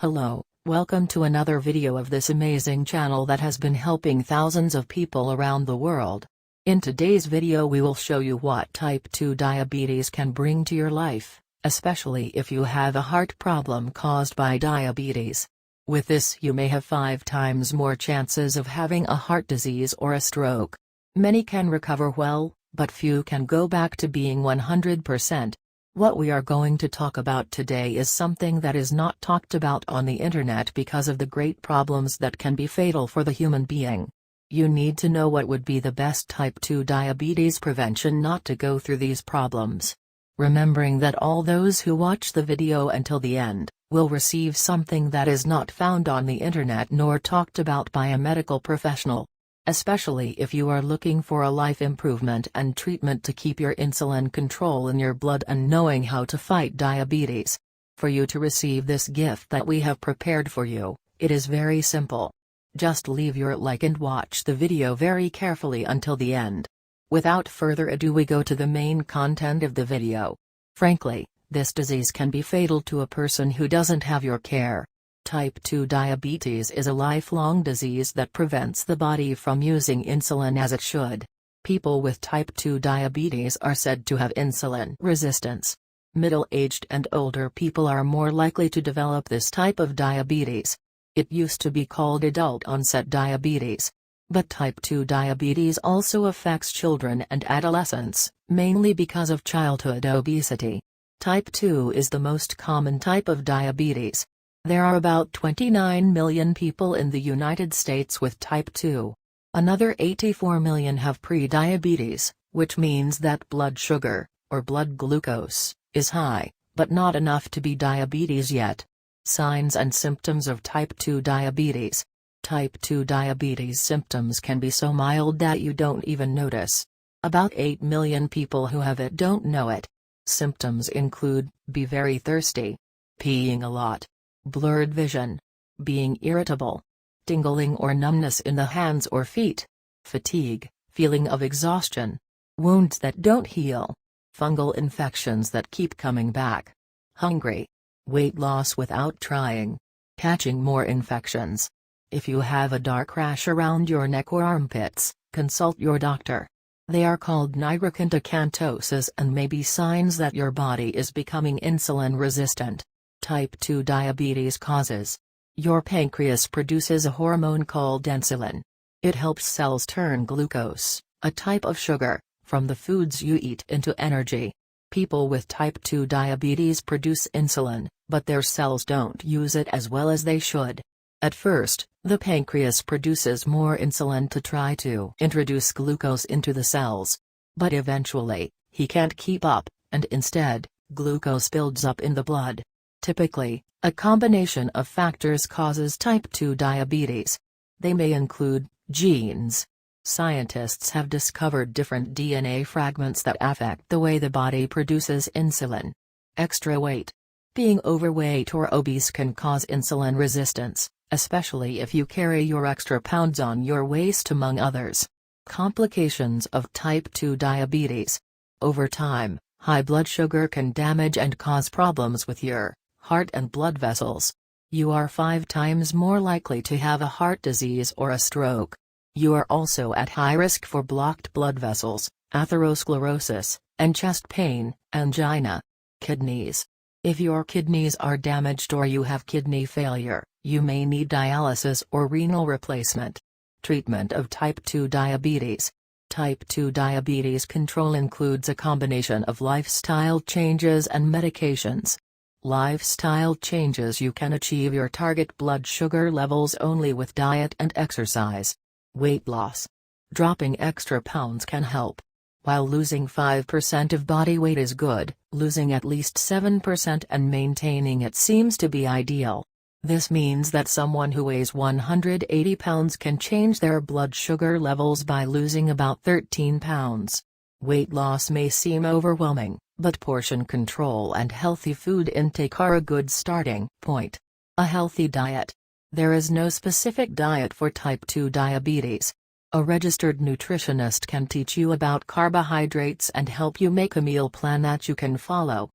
Hello, welcome to another video of this amazing channel that has been helping thousands of people around the world. In today's video we will show you what type 2 diabetes can bring to your life, especially if you have a heart problem caused by diabetes. With this you may have 5 times more chances of having a heart disease or a stroke. Many can recover well, but few can go back to being 100%. What we are going to talk about today is something that is not talked about on the internet because of the great problems that can be fatal for the human being. You need to know what would be the best type 2 diabetes prevention not to go through these problems. Remembering that all those who watch the video until the end will receive something that is not found on the internet nor talked about by a medical professional. Especially if you are looking for a life improvement and treatment to keep your insulin control in your blood and knowing how to fight diabetes. For you to receive this gift that we have prepared for you, it is very simple. Just leave your like and watch the video very carefully until the end. Without further ado, we go to the main content of the video. Frankly, this disease can be fatal to a person who doesn't have your care. Type 2 diabetes is a lifelong disease that prevents the body from using insulin as it should. People with type 2 diabetes are said to have insulin resistance. Middle-aged and older people are more likely to develop this type of diabetes. It used to be called adult-onset diabetes. But type 2 diabetes also affects children and adolescents, mainly because of childhood obesity. Type 2 is the most common type of diabetes. There are about 29 million people in the United States with type 2. Another 84 million have pre-diabetes, which means that blood sugar, or blood glucose, is high, but not enough to be diabetes yet. Signs and symptoms of type 2 diabetes. Type 2 diabetes symptoms can be so mild that you don't even notice. About 8 million people who have it don't know it. Symptoms include, be very thirsty, peeing a lot, blurred vision, being irritable, tingling or numbness in the hands or feet, fatigue, feeling of exhaustion, wounds that don't heal, fungal infections that keep coming back, hungry, weight loss without trying, catching more infections. If you have a dark rash around your neck or armpits, consult your doctor. They are called nigrokenticantoses and may be signs that your body is becoming insulin resistant. Type 2 diabetes causes. Your pancreas produces a hormone called insulin. It helps cells turn glucose, a type of sugar, from the foods you eat into energy. People with type 2 diabetes produce insulin, but their cells don't use it as well as they should. At first, the pancreas produces more insulin to try to introduce glucose into the cells. But eventually, he can't keep up, and instead, glucose builds up in the blood. Typically, a combination of factors causes type 2 diabetes. They may include genes. Scientists have discovered different DNA fragments that affect the way the body produces insulin. Extra weight. Being overweight or obese can cause insulin resistance, especially if you carry your extra pounds on your waist, among others. Complications of type 2 diabetes. Over time, high blood sugar can damage and cause problems with your heart and blood vessels. You are 5 times more likely to have a heart disease or a stroke. You are also at high risk for blocked blood vessels, atherosclerosis, and chest pain, angina. Kidneys. If your kidneys are damaged or you have kidney failure, you may need dialysis or renal replacement. Treatment of type 2 diabetes. Type 2 diabetes control includes a combination of lifestyle changes and medications. Lifestyle changes. You can achieve your target blood sugar levels only with diet and exercise. Weight loss. Dropping extra pounds can help. While losing 5% of body weight is good, losing at least 7% and maintaining it seems to be ideal. This means that someone who weighs 180 pounds can change their blood sugar levels by losing about 13 pounds. Weight loss may seem overwhelming, but portion control and healthy food intake are a good starting point. A healthy diet. There is no specific diet for type 2 diabetes. A registered nutritionist can teach you about carbohydrates and help you make a meal plan that you can follow.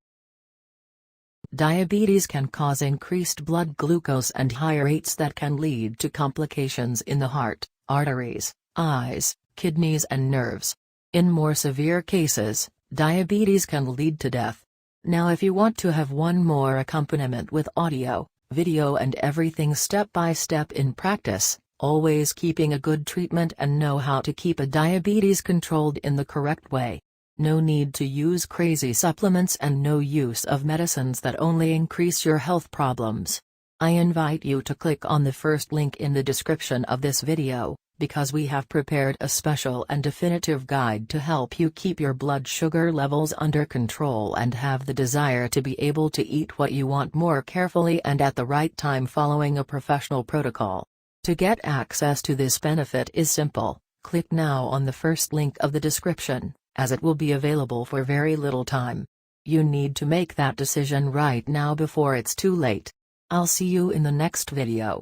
Diabetes can cause increased blood glucose and high rates that can lead to complications in the heart, arteries, eyes, kidneys and nerves. In more severe cases, diabetes can lead to death. Now if you want to have one more accompaniment with audio, video and everything step by step in practice, always keeping a good treatment and know how to keep a diabetes controlled in the correct way. No need to use crazy supplements and no use of medicines that only increase your health problems. I invite you to click on the first link in the description of this video, because we have prepared a special and definitive guide to help you keep your blood sugar levels under control and have the desire to be able to eat what you want more carefully and at the right time following a professional protocol. To get access to this benefit is simple. Click now on the first link of the description, as it will be available for very little time. You need to make that decision right now before it's too late. I'll see you in the next video.